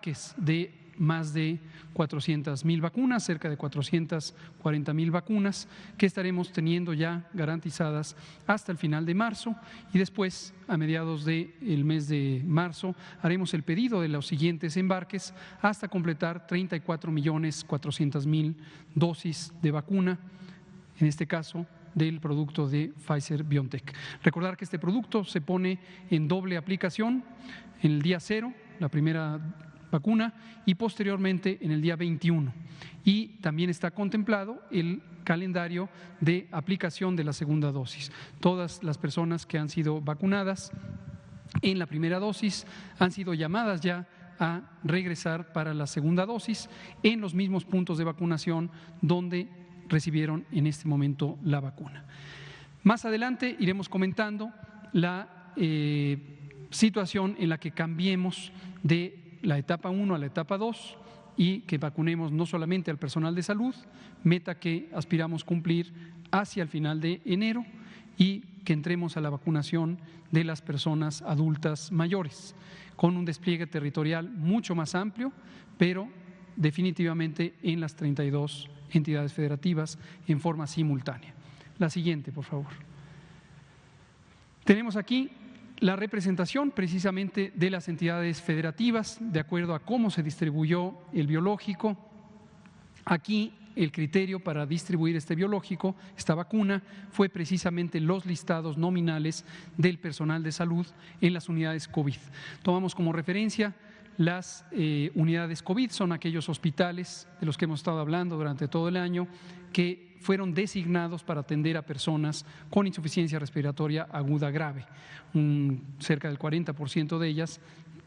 empaques de más de 400,000 vacunas, cerca de 440,000 vacunas que estaremos teniendo ya garantizadas hasta el final de marzo, y después, a mediados del mes de marzo, haremos el pedido de los siguientes embarques hasta completar 34,400,000 dosis de vacuna, en este caso del producto de Pfizer-BioNTech. Recordar que este producto se pone en doble aplicación en el día 0, la primera vacuna, y posteriormente en el día 21. Y también está contemplado el calendario de aplicación de la segunda dosis. Todas las personas que han sido vacunadas en la primera dosis han sido llamadas ya a regresar para la segunda dosis en los mismos puntos de vacunación donde recibieron en este momento la vacuna. Más adelante iremos comentando la situación en la que cambiemos de la etapa 1 a la etapa 2 y que vacunemos no solamente al personal de salud, meta que aspiramos cumplir hacia el final de enero, y que entremos a la vacunación de las personas adultas mayores, con un despliegue territorial mucho más amplio, pero definitivamente en las 32 entidades federativas en forma simultánea. La siguiente, por favor. Tenemos aquí la representación precisamente de las entidades federativas de acuerdo a cómo se distribuyó el biológico. Aquí el criterio para distribuir este biológico, esta vacuna, fue precisamente los listados nominales del personal de salud en las unidades COVID. Tomamos como referencia las unidades COVID, son aquellos hospitales de los que hemos estado hablando durante todo el año que fueron designados para atender a personas con insuficiencia respiratoria aguda grave. Cerca del 40% de ellas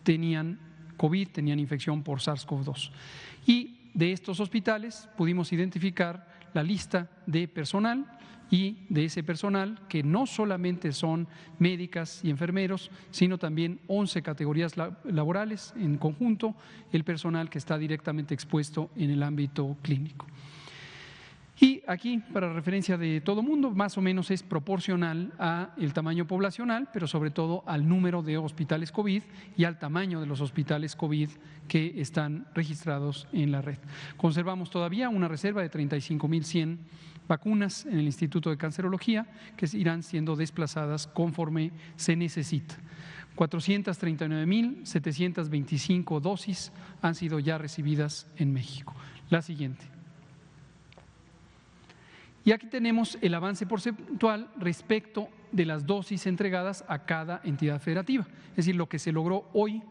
tenían COVID, tenían infección por SARS-CoV-2. Y de estos hospitales pudimos identificar la lista de personal, y de ese personal que no solamente son médicas y enfermeros, sino también 11 categorías laborales en conjunto, el personal que está directamente expuesto en el ámbito clínico. Y aquí, para referencia de todo mundo, más o menos es proporcional al tamaño poblacional, pero sobre todo al número de hospitales COVID y al tamaño de los hospitales COVID que están registrados en la red. Conservamos todavía una reserva de 35,100 vacunas en el Instituto de Cancerología que irán siendo desplazadas conforme se necesita. 439,725 dosis han sido ya recibidas en México. La siguiente. Y aquí tenemos el avance porcentual respecto de las dosis entregadas a cada entidad federativa, es decir, lo que se logró hoy,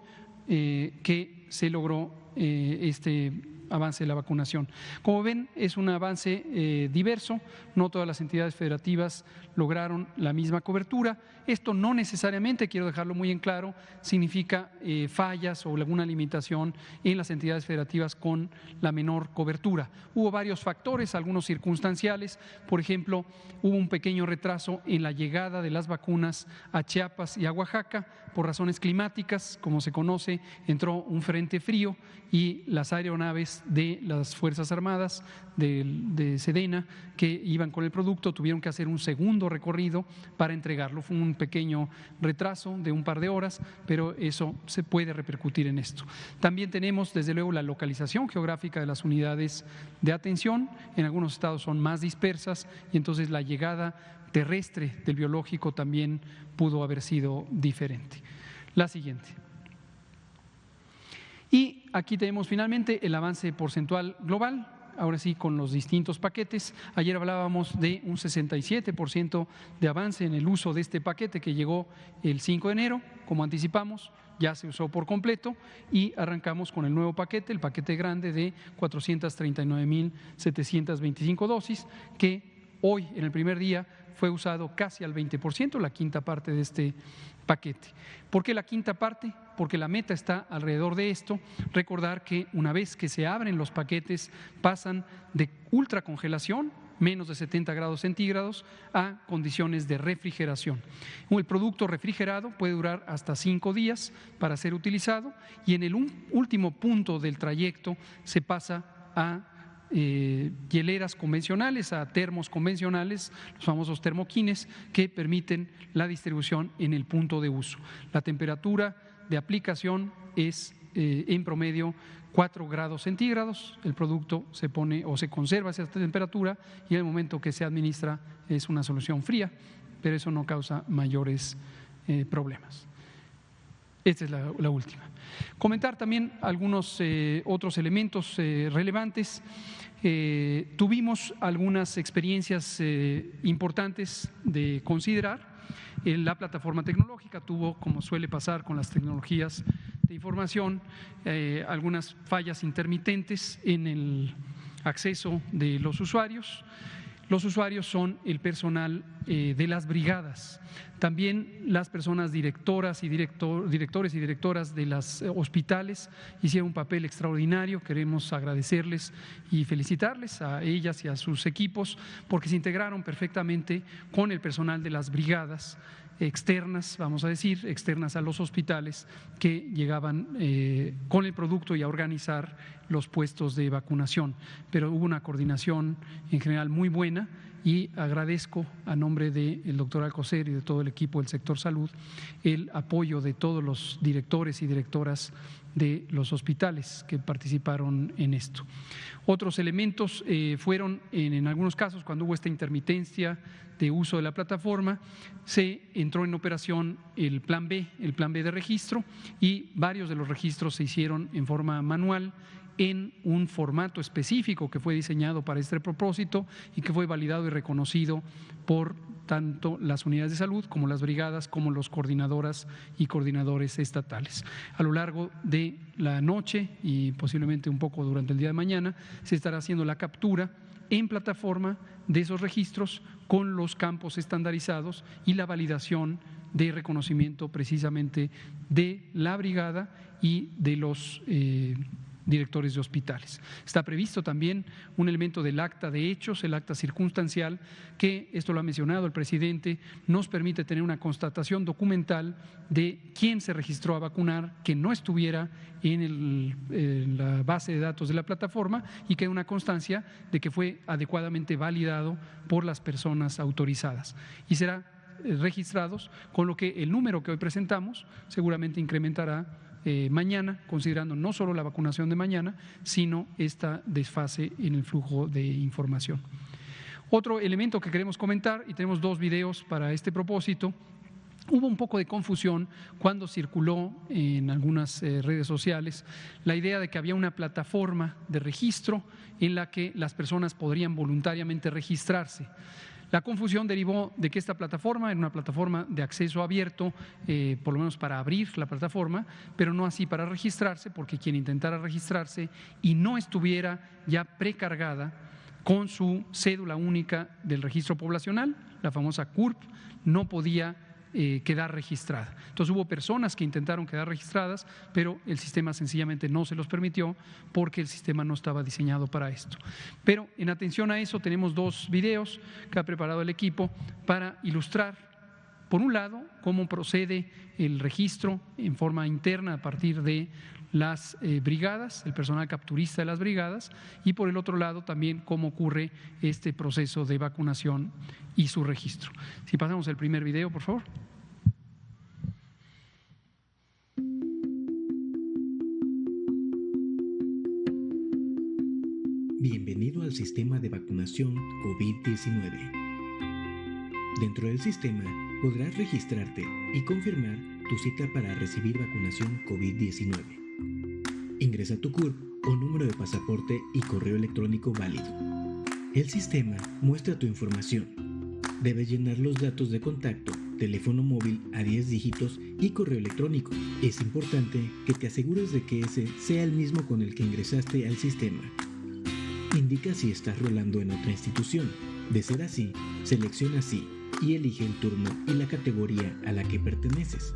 que se logró este avance de la vacunación. Como ven, es un avance diverso, no todas las entidades federativas lograron la misma cobertura. Esto no necesariamente, quiero dejarlo muy en claro, significa fallas o alguna limitación en las entidades federativas con la menor cobertura. Hubo varios factores, algunos circunstanciales. Por ejemplo, hubo un pequeño retraso en la llegada de las vacunas a Chiapas y a Oaxaca por razones climáticas. Como se conoce, entró un frente frío y las aeronaves de las Fuerzas Armadas de Sedena que iban con el producto tuvieron que hacer un segundo recorrido para entregarlo. Fue un pequeño retraso de un par de horas, pero eso se puede repercutir en esto. También tenemos desde luego la localización geográfica de las unidades de atención. En algunos estados son más dispersas y entonces la llegada terrestre del biológico también pudo haber sido diferente. La siguiente. Y aquí tenemos finalmente el avance porcentual global, ahora sí con los distintos paquetes. Ayer hablábamos de un 67% de avance en el uso de este paquete que llegó el 5 de enero, como anticipamos, ya se usó por completo y arrancamos con el nuevo paquete, el paquete grande de 439,725 dosis, que hoy en el primer día fue usado casi al 20%, la quinta parte de este paquete. ¿Por qué la quinta parte? Porque la meta está alrededor de esto. Recordar que una vez que se abren los paquetes pasan de ultracongelación, menos de 70 grados centígrados, a condiciones de refrigeración. El producto refrigerado puede durar hasta 5 días para ser utilizado y en el último punto del trayecto se pasa a hieleras convencionales, a termos convencionales, los famosos termoquines, que permiten la distribución en el punto de uso. La temperatura de aplicación es en promedio 4 grados centígrados. El producto se pone o se conserva a esa temperatura y en el momento que se administra es una solución fría, pero eso no causa mayores problemas. Esta es la última. Comentar también algunos otros elementos relevantes. Tuvimos algunas experiencias importantes de considerar. La plataforma tecnológica tuvo, como suele pasar con las tecnologías de información, algunas fallas intermitentes en el acceso de los usuarios. Los usuarios son el personal de las brigadas, también las personas directoras y directores y directoras de los hospitales hicieron un papel extraordinario. Queremos agradecerles y felicitarles a ellas y a sus equipos porque se integraron perfectamente con el personal de las brigadas externas, vamos a decir, externas a los hospitales que llegaban con el producto y a organizar los puestos de vacunación. Pero hubo una coordinación en general muy buena y agradezco a nombre del doctor Alcocer y de todo el equipo del sector salud el apoyo de todos los directores y directoras de los hospitales que participaron en esto. Otros elementos fueron, en algunos casos, cuando hubo esta intermitencia de uso de la plataforma, se entró en operación el plan B de registro, y varios de los registros se hicieron en forma manual en un formato específico que fue diseñado para este propósito y que fue validado y reconocido por tanto las unidades de salud como las brigadas como los coordinadoras y coordinadores estatales. A lo largo de la noche y posiblemente un poco durante el día de mañana se estará haciendo la captura en plataforma de esos registros con los campos estandarizados y la validación de reconocimiento precisamente de la brigada y de los directores de hospitales. Está previsto también un elemento del acta de hechos, el acta circunstancial, que, esto lo ha mencionado el presidente, nos permite tener una constatación documental de quién se registró a vacunar, que no estuviera en la base de datos de la plataforma y que hay una constancia de que fue adecuadamente validado por las personas autorizadas. Y será registrados, con lo que el número que hoy presentamos seguramente incrementará mañana, considerando no solo la vacunación de mañana, sino esta desfase en el flujo de información. Otro elemento que queremos comentar, y tenemos 2 videos para este propósito. Hubo un poco de confusión cuando circuló en algunas redes sociales la idea de que había una plataforma de registro en la que las personas podrían voluntariamente registrarse. La confusión derivó de que esta plataforma era una plataforma de acceso abierto, por lo menos para abrir la plataforma, pero no así para registrarse, porque quien intentara registrarse y no estuviera ya precargada con su cédula única del registro poblacional, la famosa CURP, no podía quedar registrada. Entonces hubo personas que intentaron quedar registradas, pero el sistema sencillamente no se los permitió porque el sistema no estaba diseñado para esto. Pero en atención a eso tenemos 2 videos que ha preparado el equipo para ilustrar, por un lado, cómo procede el registro en forma interna a partir de las brigadas, el personal capturista de las brigadas, y por el otro lado también cómo ocurre este proceso de vacunación y su registro. Si pasamos el primer video, por favor. Bienvenido al sistema de vacunación COVID-19. Dentro del sistema podrás registrarte y confirmar tu cita para recibir vacunación COVID-19. Ingresa tu CURP o número de pasaporte y correo electrónico válido. El sistema muestra tu información. Debes llenar los datos de contacto, teléfono móvil a 10 dígitos y correo electrónico. Es importante que te asegures de que ese sea el mismo con el que ingresaste al sistema. Indica si estás rolando en otra institución. De ser así, selecciona sí y elige el turno y la categoría a la que perteneces.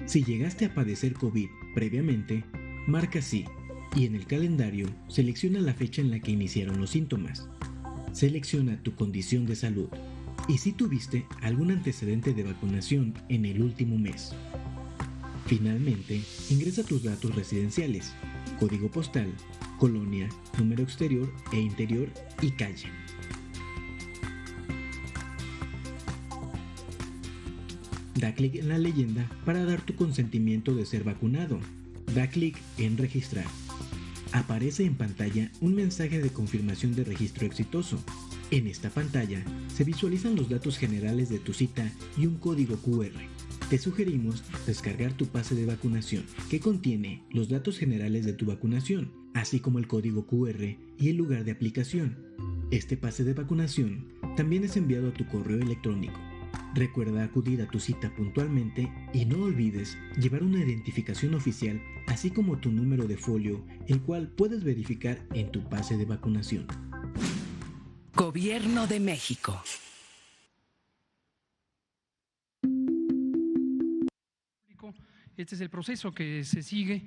Si llegaste a padecer COVID previamente, marca sí y en el calendario selecciona la fecha en la que iniciaron los síntomas. Selecciona tu condición de salud y si tuviste algún antecedente de vacunación en el último mes. Finalmente, ingresa tus datos residenciales, código postal, colonia, número exterior e interior y calle. Da clic en la leyenda para dar tu consentimiento de ser vacunado. Da clic en registrar. Aparece en pantalla un mensaje de confirmación de registro exitoso. En esta pantalla se visualizan los datos generales de tu cita y un código QR. Te sugerimos descargar tu pase de vacunación, que contiene los datos generales de tu vacunación, así como el código QR y el lugar de aplicación. Este pase de vacunación también es enviado a tu correo electrónico. Recuerda acudir a tu cita puntualmente y no olvides llevar una identificación oficial, así como tu número de folio, el cual puedes verificar en tu pase de vacunación. Gobierno de México. Este es el proceso que se sigue,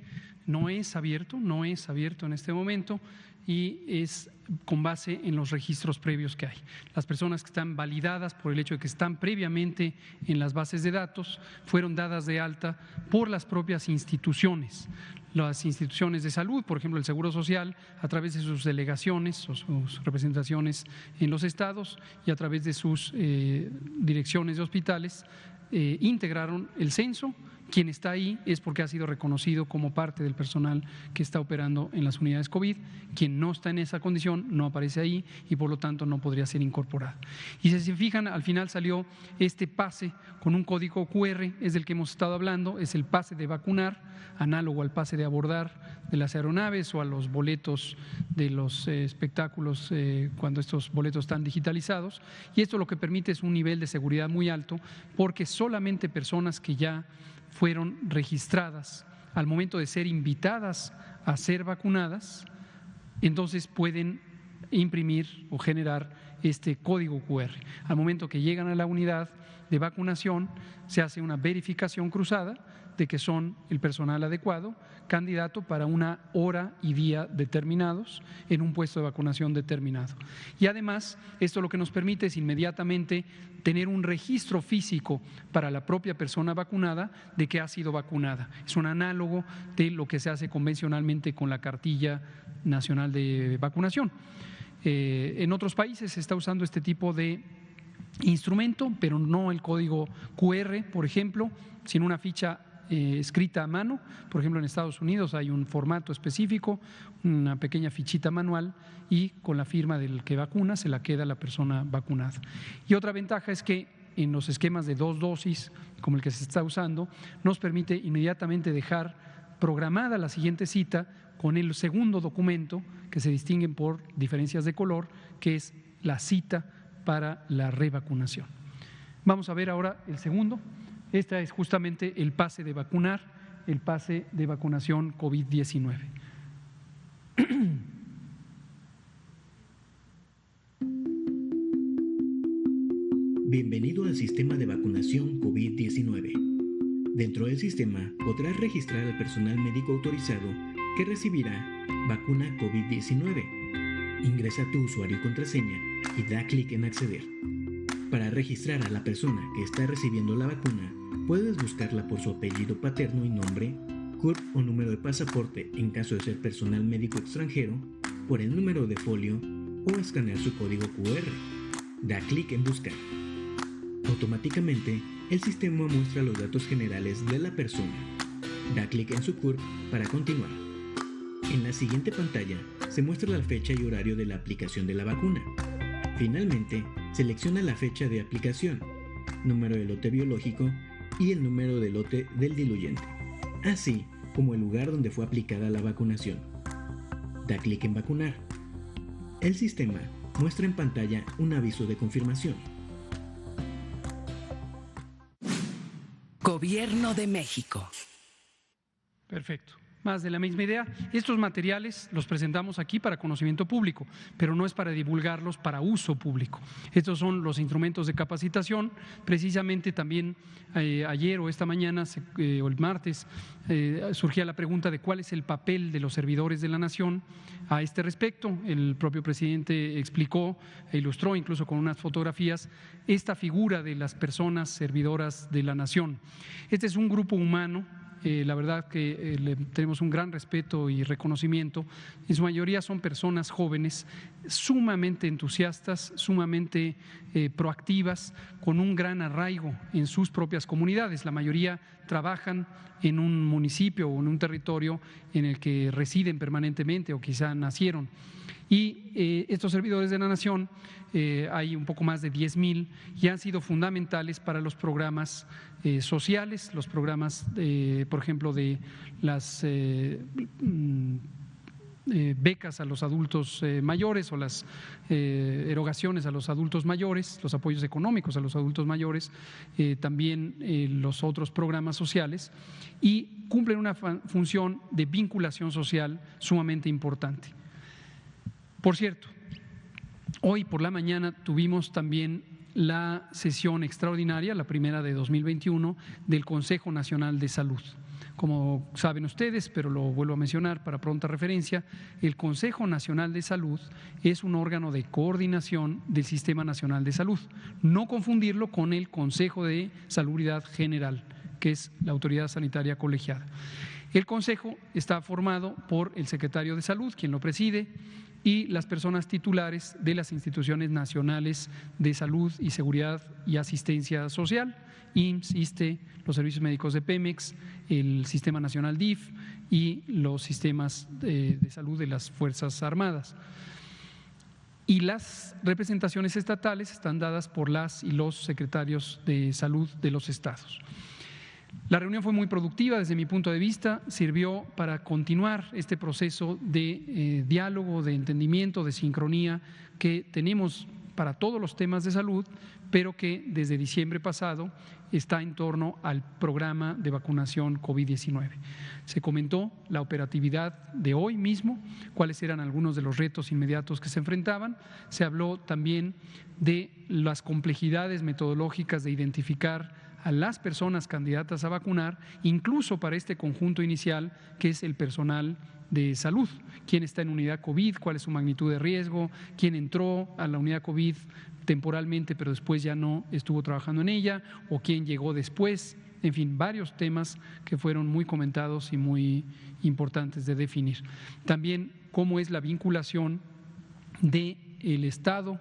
no es abierto en este momento y es con base en los registros previos que hay. Las personas que están validadas por el hecho de que están previamente en las bases de datos fueron dadas de alta por las propias instituciones. Las instituciones de salud, por ejemplo el Seguro Social, a través de sus delegaciones o sus representaciones en los estados y a través de sus direcciones de hospitales, integraron el censo. Quien está ahí es porque ha sido reconocido como parte del personal que está operando en las unidades COVID. Quien no está en esa condición no aparece ahí y por lo tanto no podría ser incorporado. Y si se fijan, al final salió este pase con un código QR, es del que hemos estado hablando, es el pase de vacunar, análogo al pase de abordar de las aeronaves o a los boletos de los espectáculos cuando estos boletos están digitalizados. Y esto lo que permite es un nivel de seguridad muy alto porque solamente personas que ya fueron registradas al momento de ser invitadas a ser vacunadas, entonces pueden imprimir o generar este código QR. Al momento que llegan a la unidad de vacunación, se hace una verificación cruzada de que son el personal adecuado, candidato para una hora y día determinados en un puesto de vacunación determinado. Y además, esto lo que nos permite es inmediatamente tener un registro físico para la propia persona vacunada de que ha sido vacunada. Es un análogo de lo que se hace convencionalmente con la cartilla nacional de vacunación. En otros países se está usando este tipo de instrumento, pero no el código QR, por ejemplo, sino una ficha escrita a mano. Por ejemplo, en Estados Unidos hay un formato específico, una pequeña fichita manual y con la firma del que vacuna se la queda la persona vacunada. Y otra ventaja es que en los esquemas de 2 dosis, como el que se está usando, nos permite inmediatamente dejar programada la siguiente cita con el segundo documento que se distinguen por diferencias de color, que es la cita para la revacunación. Vamos a ver ahora el segundo. Este es justamente el pase de vacunar, el pase de vacunación COVID-19. Bienvenido al sistema de vacunación COVID-19. Dentro del sistema podrás registrar al personal médico autorizado que recibirá vacuna COVID-19. Ingresa tu usuario y contraseña y da clic en acceder. Para registrar a la persona que está recibiendo la vacuna, puedes buscarla por su apellido paterno y nombre, CURP o número de pasaporte en caso de ser personal médico extranjero, por el número de folio o escanear su código QR. Da clic en buscar. Automáticamente, el sistema muestra los datos generales de la persona. Da clic en su CURP para continuar. En la siguiente pantalla se muestra la fecha y horario de la aplicación de la vacuna. Finalmente, selecciona la fecha de aplicación, número de lote biológico y el número de lote del diluyente, así como el lugar donde fue aplicada la vacunación. Da clic en vacunar. El sistema muestra en pantalla un aviso de confirmación. Gobierno de México. Perfecto. Más de la misma idea. Estos materiales los presentamos aquí para conocimiento público, pero no es para divulgarlos para uso público. Estos son los instrumentos de capacitación. Precisamente también ayer o esta mañana o el martes surgía la pregunta de cuál es el papel de los servidores de la nación a este respecto. El propio presidente explicó e ilustró incluso con unas fotografías esta figura de las personas servidoras de la nación. Este es un grupo humano la verdad que le tenemos un gran respeto y reconocimiento. En su mayoría son personas jóvenes, sumamente entusiastas, sumamente proactivas, con un gran arraigo en sus propias comunidades. La mayoría trabajan en un municipio o en un territorio en el que residen permanentemente o quizá nacieron. Y estos servidores de la Nación, hay un poco más de 10,000 y han sido fundamentales para los programas sociales, los programas, por ejemplo, de las becas a los adultos mayores o las erogaciones a los adultos mayores, los apoyos económicos a los adultos mayores, también los otros programas sociales, y cumplen una función de vinculación social sumamente importante. Por cierto, hoy por la mañana tuvimos también la sesión extraordinaria, la primera de 2021, del Consejo Nacional de Salud. Como saben ustedes, pero lo vuelvo a mencionar para pronta referencia, el Consejo Nacional de Salud es un órgano de coordinación del Sistema Nacional de Salud. No confundirlo con el Consejo de Salubridad General, que es la autoridad sanitaria colegiada. El Consejo está formado por el secretario de Salud, quien lo preside, y las personas titulares de las instituciones nacionales de salud y seguridad y asistencia social, IMSS, ISSSTE, los servicios médicos de Pemex, el Sistema Nacional DIF y los sistemas de salud de las Fuerzas Armadas. Y las representaciones estatales están dadas por las y los secretarios de salud de los estados. La reunión fue muy productiva desde mi punto de vista, sirvió para continuar este proceso de diálogo, de entendimiento, de sincronía que tenemos para todos los temas de salud, pero que desde diciembre pasado está en torno al programa de vacunación COVID-19. Se comentó la operatividad de hoy mismo, cuáles eran algunos de los retos inmediatos que se enfrentaban. Se habló también de las complejidades metodológicas de identificar a las personas candidatas a vacunar, incluso para este conjunto inicial que es el personal de salud, quién está en unidad COVID, cuál es su magnitud de riesgo, quién entró a la unidad COVID temporalmente pero después ya no estuvo trabajando en ella, o quién llegó después, en fin, varios temas que fueron muy comentados y muy importantes de definir. También cómo es la vinculación del Estado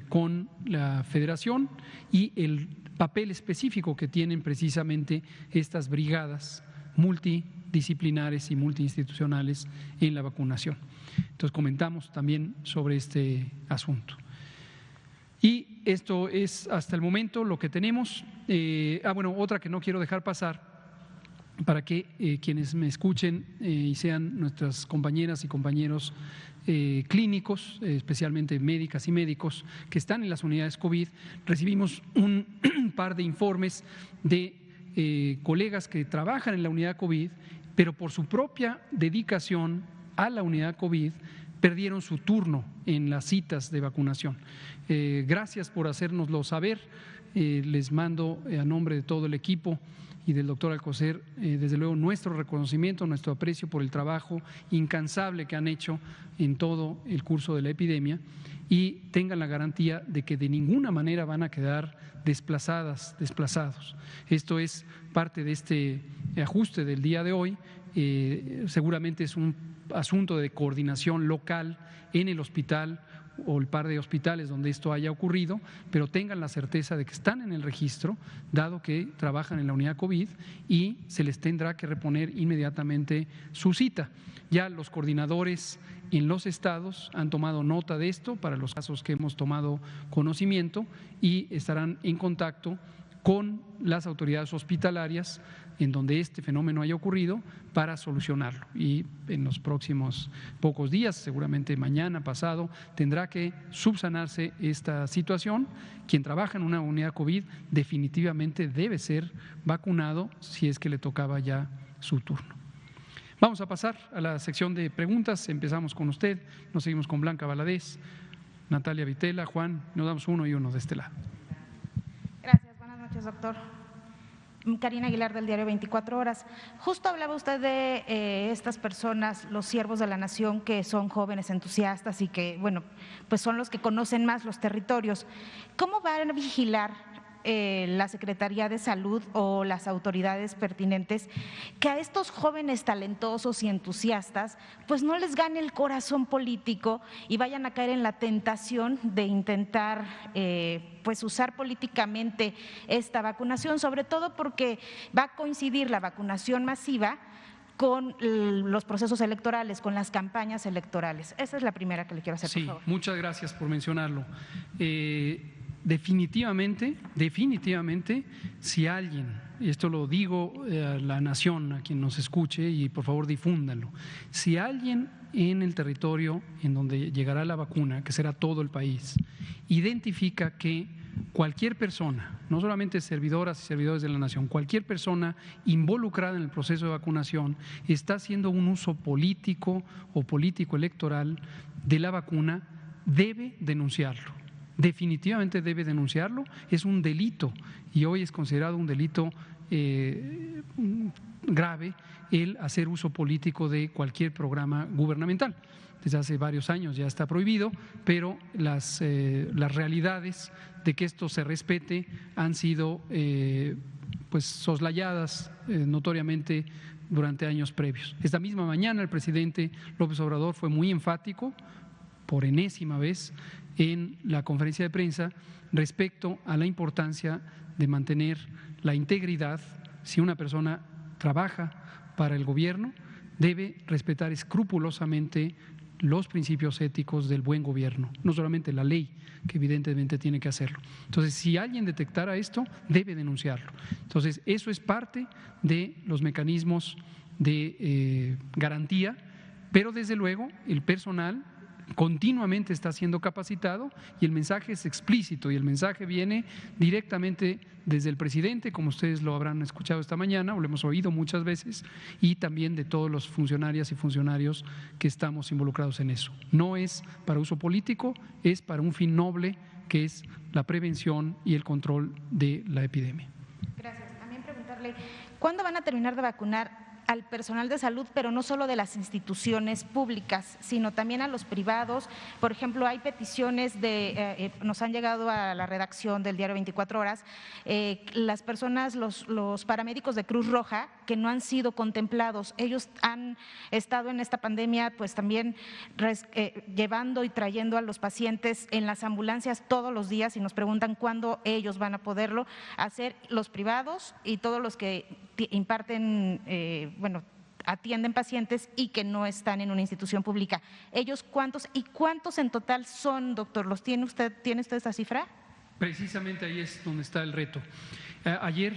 con la Federación y el papel específico que tienen precisamente estas brigadas multidisciplinares y multiinstitucionales en la vacunación. Entonces comentamos también sobre este asunto. Y esto es hasta el momento lo que tenemos. Otra que no quiero dejar pasar para que quienes me escuchen y sean nuestras compañeras y compañeros clínicos, especialmente médicas y médicos que están en las unidades COVID, recibimos un par de informes de colegas que trabajan en la unidad COVID, pero por su propia dedicación a la unidad COVID perdieron su turno en las citas de vacunación. Gracias por hacérnoslo saber. Les mando a nombre de todo el equipo y del doctor Alcocer, desde luego, nuestro reconocimiento, nuestro aprecio por el trabajo incansable que han hecho en todo el curso de la epidemia, y tengan la garantía de que de ninguna manera van a quedar desplazados. Esto es parte de este ajuste del día de hoy. Seguramente es un asunto de coordinación local en el hospital o el par de hospitales donde esto haya ocurrido, pero tengan la certeza de que están en el registro, dado que trabajan en la unidad COVID, y se les tendrá que reponer inmediatamente su cita. Ya los coordinadores en los estados han tomado nota de esto para los casos que hemos tomado conocimiento y estarán en contacto con las autoridades hospitalarias en donde este fenómeno haya ocurrido para solucionarlo. Y en los próximos pocos días, seguramente mañana, pasado, tendrá que subsanarse esta situación. Quien trabaja en una unidad COVID definitivamente debe ser vacunado si es que le tocaba ya su turno. Vamos a pasar a la sección de preguntas. Empezamos con usted, nos seguimos con Blanca Valadez, Natalia Vitela, Juan, nos damos uno y uno de este lado. Gracias, buenas noches, doctor. Karina Aguilar, del diario 24 Horas. Justo hablaba usted de estas personas, los siervos de la nación, que son jóvenes entusiastas y que, bueno, pues son los que conocen más los territorios. ¿Cómo van a vigilar la Secretaría de Salud o las autoridades pertinentes que a estos jóvenes talentosos y entusiastas pues no les gane el corazón político y vayan a caer en la tentación de intentar pues usar políticamente esta vacunación, sobre todo porque va a coincidir la vacunación masiva con los procesos electorales, con las campañas electorales. Esa es la primera que le quiero hacer, por favor. Muchas gracias por mencionarlo. Definitivamente, si alguien, y esto lo digo a la nación, a quien nos escuche, y por favor difúndanlo, si alguien en el territorio en donde llegará la vacuna, que será todo el país, identifica que cualquier persona, no solamente servidoras y servidores de la nación, cualquier persona involucrada en el proceso de vacunación está haciendo un uso político o político-electoral de la vacuna, debe denunciarlo. Definitivamente debe denunciarlo, es un delito y hoy es considerado un delito grave el hacer uso político de cualquier programa gubernamental. Desde hace varios años ya está prohibido, pero las realidades de que esto se respete han sido pues soslayadas notoriamente durante años previos. Esta misma mañana el presidente López Obrador fue muy enfático, por enésima vez, en la conferencia de prensa respecto a la importancia de mantener la integridad. Si una persona trabaja para el gobierno, debe respetar escrupulosamente los principios éticos del buen gobierno, no solamente la ley, que evidentemente tiene que hacerlo. Entonces, si alguien detectara esto, debe denunciarlo. Entonces, eso es parte de los mecanismos de garantía, pero desde luego el personal continuamente está siendo capacitado y el mensaje es explícito y el mensaje viene directamente desde el presidente, como ustedes lo habrán escuchado esta mañana o lo hemos oído muchas veces, y también de todos los funcionarias y funcionarios que estamos involucrados en eso. No es para uso político, es para un fin noble que es la prevención y el control de la epidemia. Gracias. También preguntarle, ¿cuándo van a terminar de vacunar al personal de salud, pero no solo de las instituciones públicas, sino también a los privados? Por ejemplo, hay peticiones nos han llegado a la redacción del diario 24 Horas, las personas, los paramédicos de Cruz Roja que no han sido contemplados. Ellos han estado en esta pandemia pues también llevando y trayendo a los pacientes en las ambulancias todos los días y nos preguntan cuándo ellos van a poderlo hacer, los privados y todos los que imparten atienden pacientes y que no están en una institución pública. ¿Ellos cuántos en total son, doctor? ¿Tiene usted esa cifra? Precisamente ahí es donde está el reto. Ayer,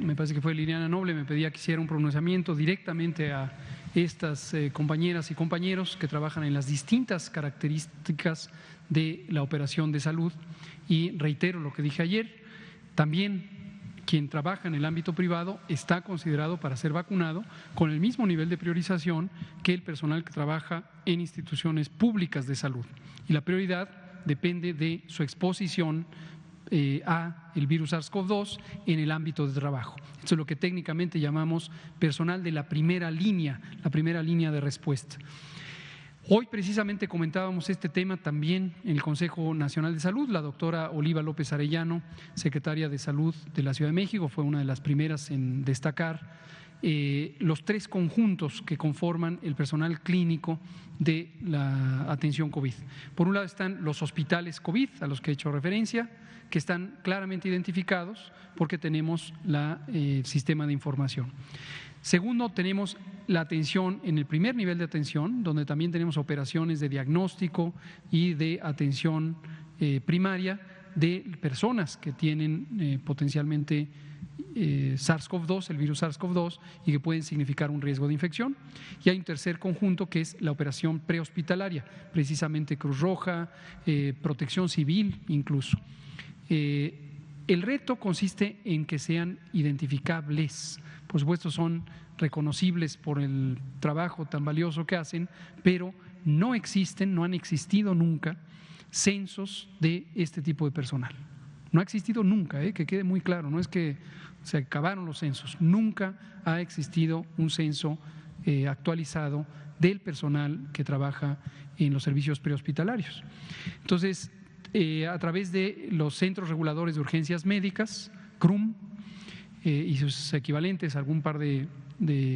me parece que fue Liliana Noble, me pedía que hiciera un pronunciamiento directamente a estas compañeras y compañeros que trabajan en las distintas características de la operación de salud y reitero lo que dije ayer, también quien trabaja en el ámbito privado está considerado para ser vacunado con el mismo nivel de priorización que el personal que trabaja en instituciones públicas de salud. Y la prioridad depende de su exposición a el virus SARS-CoV-2 en el ámbito de trabajo. Eso es lo que técnicamente llamamos personal de la primera línea de respuesta. Hoy precisamente comentábamos este tema también en el Consejo Nacional de Salud. La doctora Oliva López Arellano, secretaria de Salud de la Ciudad de México, fue una de las primeras en destacar los tres conjuntos que conforman el personal clínico de la atención COVID. Por un lado están los hospitales COVID, a los que he hecho referencia, que están claramente identificados porque tenemos el sistema de información. Segundo, tenemos la atención en el primer nivel de atención, donde también tenemos operaciones de diagnóstico y de atención primaria de personas que tienen potencialmente SARS-CoV-2, el virus SARS-CoV-2, y que pueden significar un riesgo de infección. Y hay un tercer conjunto que es la operación prehospitalaria, precisamente Cruz Roja, Protección Civil incluso. El reto consiste en que sean identificables. Por supuesto son reconocibles por el trabajo tan valioso que hacen, pero no han existido nunca censos de este tipo de personal. No ha existido nunca, que quede muy claro, no es que se acabaron los censos, nunca ha existido un censo actualizado del personal que trabaja en los servicios prehospitalarios. Entonces, a través de los Centros Reguladores de Urgencias Médicas, CRUM, y sus equivalentes. Algún par de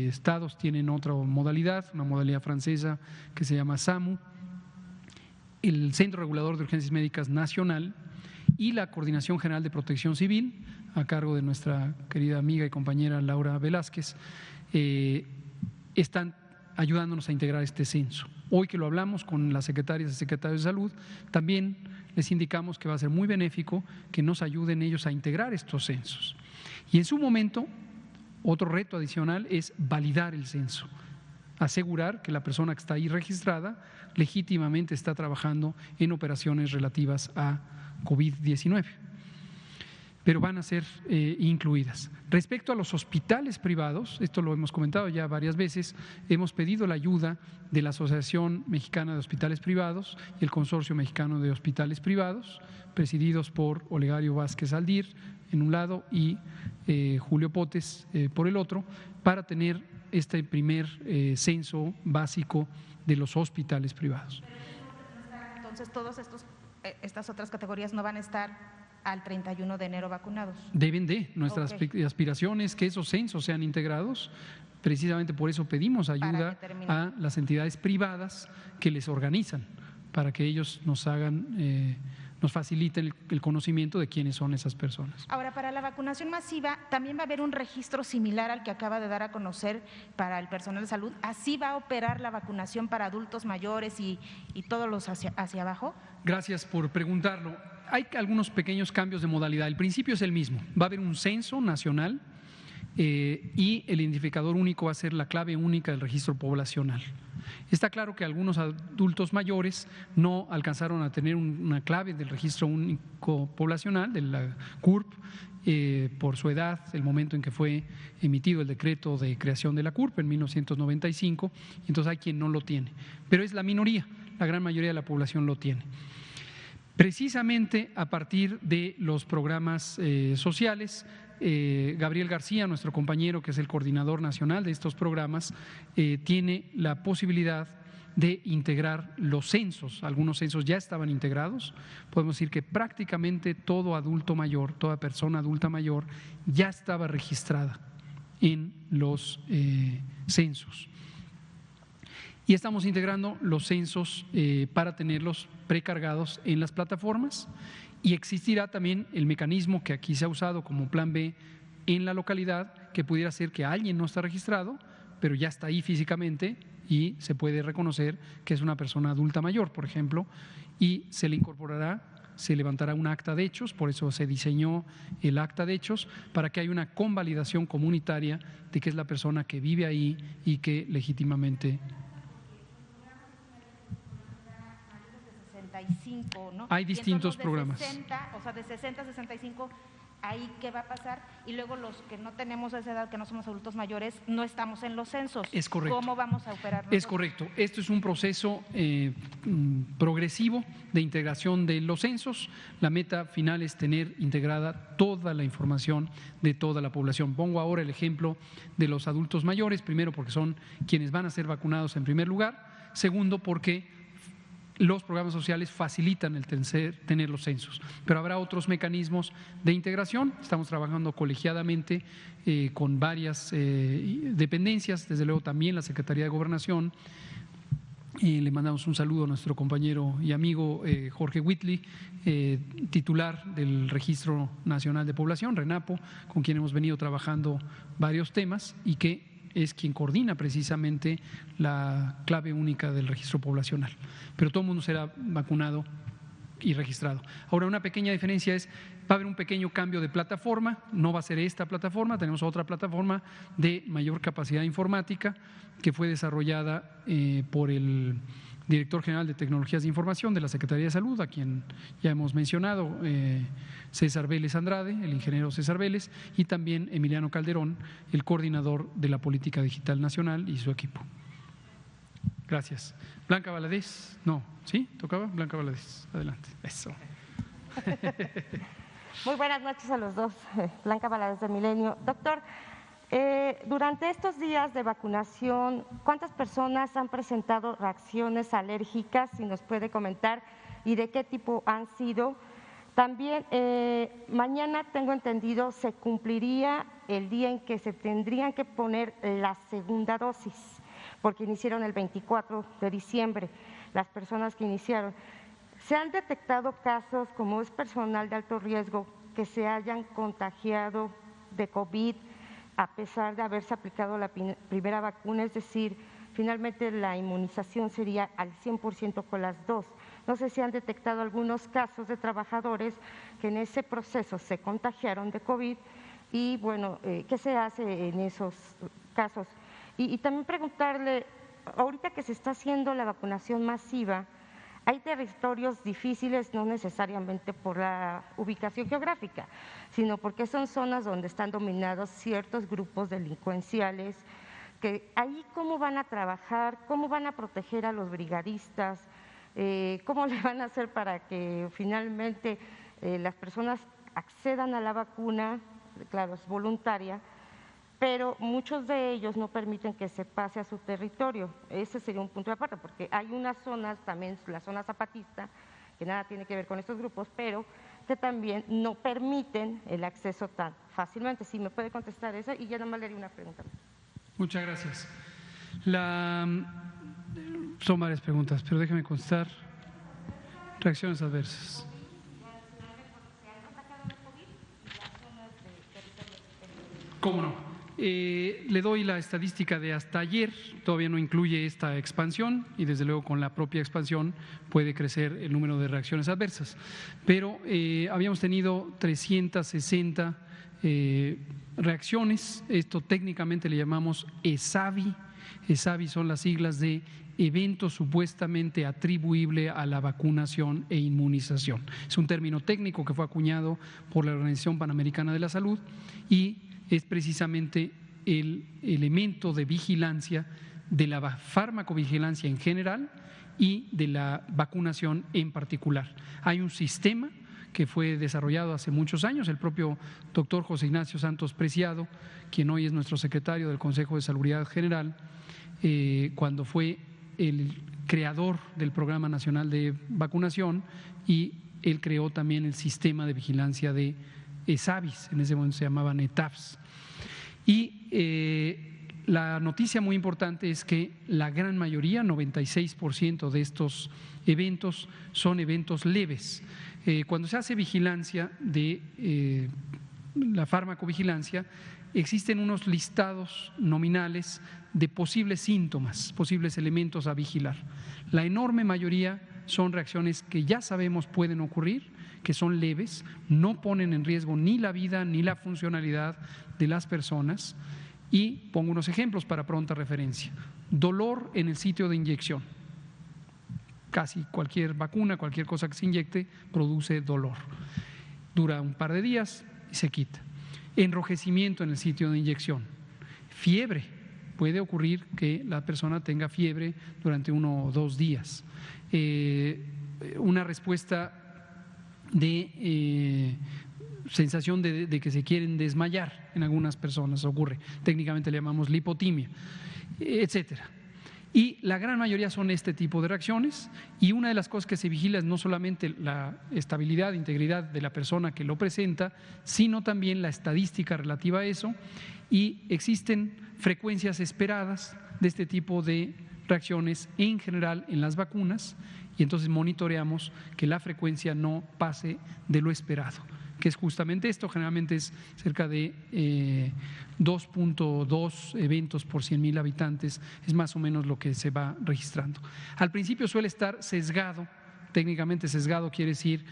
estados tienen otra modalidad, una modalidad francesa que se llama SAMU, el Centro Regulador de Urgencias Médicas Nacional y la Coordinación General de Protección Civil, a cargo de nuestra querida amiga y compañera Laura Velázquez, están ayudándonos a integrar este censo. Hoy que lo hablamos con las secretarias y secretarios de salud, también les indicamos que va a ser muy benéfico que nos ayuden ellos a integrar estos censos. Y en su momento, otro reto adicional es validar el censo, asegurar que la persona que está ahí registrada legítimamente está trabajando en operaciones relativas a COVID-19, pero van a ser incluidas. Respecto a los hospitales privados, esto lo hemos comentado ya varias veces, hemos pedido la ayuda de la Asociación Mexicana de Hospitales Privados y el Consorcio Mexicano de Hospitales Privados, presididos por Olegario Vázquez Aldir en un lado y Julio Potes por el otro, para tener este primer censo básico de los hospitales privados. Entonces, todas estas otras categorías no van a estar al 31 de enero vacunados. Deben de. Nuestras aspiraciones que esos censos sean integrados. Precisamente por eso pedimos ayuda a las entidades privadas que les organizan, para que ellos nos hagan, nos faciliten el conocimiento de quiénes son esas personas. Ahora, para la vacunación masiva, también va a haber un registro similar al que acaba de dar a conocer para el personal de salud. ¿Así va a operar la vacunación para adultos mayores y todos los hacia abajo? Gracias por preguntarlo. Hay algunos pequeños cambios de modalidad. El principio es el mismo. Va a haber un censo nacional y el identificador único va a ser la clave única del registro poblacional. Está claro que algunos adultos mayores no alcanzaron a tener una clave del registro único poblacional, de la CURP, por su edad, el momento en que fue emitido el decreto de creación de la CURP en 1995, entonces hay quien no lo tiene. Pero es la minoría, la gran mayoría de la población lo tiene. Precisamente a partir de los programas sociales, Gabriel García, nuestro compañero que es el coordinador nacional de estos programas, tiene la posibilidad de integrar los censos. Algunos censos ya estaban integrados. Podemos decir que prácticamente todo adulto mayor, toda persona adulta mayor ya estaba registrada en los censos. Y estamos integrando los censos para tenerlos precargados en las plataformas, y existirá también el mecanismo que aquí se ha usado como plan B en la localidad, que pudiera ser que alguien no está registrado, pero ya está ahí físicamente y se puede reconocer que es una persona adulta mayor, por ejemplo, y se le incorporará, se levantará un acta de hechos, por eso se diseñó el acta de hechos, para que haya una convalidación comunitaria de que es la persona que vive ahí y que legítimamente… ¿no? Hay distintos programas. 60, o sea, de 60 a 65, ahí qué va a pasar, y luego los que no tenemos esa edad, que no somos adultos mayores, no estamos en los censos. Es correcto. ¿Cómo vamos a operar nosotros? Es correcto. Esto es un proceso progresivo de integración de los censos. La meta final es tener integrada toda la información de toda la población. Pongo ahora el ejemplo de los adultos mayores, primero porque son quienes van a ser vacunados en primer lugar, segundo porque los programas sociales facilitan el tener los censos, pero habrá otros mecanismos de integración. Estamos trabajando colegiadamente con varias dependencias, desde luego también la Secretaría de Gobernación. Le mandamos un saludo a nuestro compañero y amigo Jorge Whitley, titular del Registro Nacional de Población, RENAPO, con quien hemos venido trabajando varios temas y que es quien coordina precisamente la clave única del registro poblacional. Pero todo el mundo será vacunado y registrado. Ahora, una pequeña diferencia es, va a haber un pequeño cambio de plataforma, no va a ser esta plataforma, tenemos otra plataforma de mayor capacidad informática que fue desarrollada por el director general de Tecnologías de Información de la Secretaría de Salud, a quien ya hemos mencionado, César Vélez Andrade, el ingeniero César Vélez, y también Emiliano Calderón, el coordinador de la Política Digital Nacional, y su equipo. Gracias. Blanca Valadez, no, ¿sí? ¿Tocaba? Blanca Valadez, adelante. Eso. Muy buenas noches a los dos. Blanca Valadez de Milenio. Doctor, durante estos días de vacunación, ¿cuántas personas han presentado reacciones alérgicas? Si nos puede comentar, y de qué tipo han sido. También mañana, tengo entendido, se cumpliría el día en que se tendrían que poner la segunda dosis, porque iniciaron el 24 de diciembre, las personas que iniciaron. Se han detectado casos, como es personal de alto riesgo, que se hayan contagiado de COVID a pesar de haberse aplicado la primera vacuna, es decir, finalmente la inmunización sería al 100% con las dos. No sé si han detectado algunos casos de trabajadores que en ese proceso se contagiaron de COVID y, bueno, ¿qué se hace en esos casos? Y también preguntarle, ahorita que se está haciendo la vacunación masiva, hay territorios difíciles, no necesariamente por la ubicación geográfica, sino porque son zonas donde están dominados ciertos grupos delincuenciales, que ahí cómo van a trabajar, cómo van a proteger a los brigadistas, cómo le van a hacer para que finalmente las personas accedan a la vacuna, claro, es voluntaria, pero muchos de ellos no permiten que se pase a su territorio. Ese sería un punto de aparte, porque hay unas zonas, también la zona zapatista, que nada tiene que ver con estos grupos, pero que también no permiten el acceso tan fácilmente. Si me puede contestar eso, y ya nada más le haría una pregunta. Muchas gracias. Son varias preguntas, pero déjeme contestar. Reacciones adversas. ¿Cómo no? Le doy la estadística de hasta ayer, todavía no incluye esta expansión y desde luego con la propia expansión puede crecer el número de reacciones adversas, pero habíamos tenido 360 reacciones, esto técnicamente le llamamos ESAVI. ESAVI son las siglas de evento supuestamente atribuible a la vacunación e inmunización. Es un término técnico que fue acuñado por la Organización Panamericana de la Salud y es precisamente el elemento de vigilancia de la farmacovigilancia en general y de la vacunación en particular. Hay un sistema que fue desarrollado hace muchos años, el propio doctor José Ignacio Santos Preciado, quien hoy es nuestro secretario del Consejo de Salubridad General, cuando fue el creador del Programa Nacional de Vacunación, y él creó también el sistema de vigilancia de ESAVIS, en ese momento se llamaban ETAVS. Y la noticia muy importante es que la gran mayoría, 96% de estos eventos son eventos leves. Cuando se hace vigilancia de la farmacovigilancia, existen unos listados nominales de posibles síntomas, posibles elementos a vigilar. La enorme mayoría son reacciones que ya sabemos pueden ocurrir, que son leves, no ponen en riesgo ni la vida ni la funcionalidad de las personas. Y pongo unos ejemplos para pronta referencia. Dolor en el sitio de inyección. Casi cualquier vacuna, cualquier cosa que se inyecte produce dolor. Dura un par de días y se quita. Enrojecimiento en el sitio de inyección. Fiebre. Puede ocurrir que la persona tenga fiebre durante 1 o 2 días. Una respuesta de sensación de que se quieren desmayar en algunas personas ocurre. Técnicamente le llamamos lipotimia, etcétera. Y la gran mayoría son este tipo de reacciones, y una de las cosas que se vigila es no solamente la estabilidad, integridad de la persona que lo presenta, sino también la estadística relativa a eso, y existen frecuencias esperadas de este tipo de reacciones en general en las vacunas, y entonces monitoreamos que la frecuencia no pase de lo esperado, que es justamente esto. Generalmente es cerca de 2.2 eventos por 100,000 habitantes, es más o menos lo que se va registrando. Al principio suele estar sesgado, técnicamente sesgado quiere decir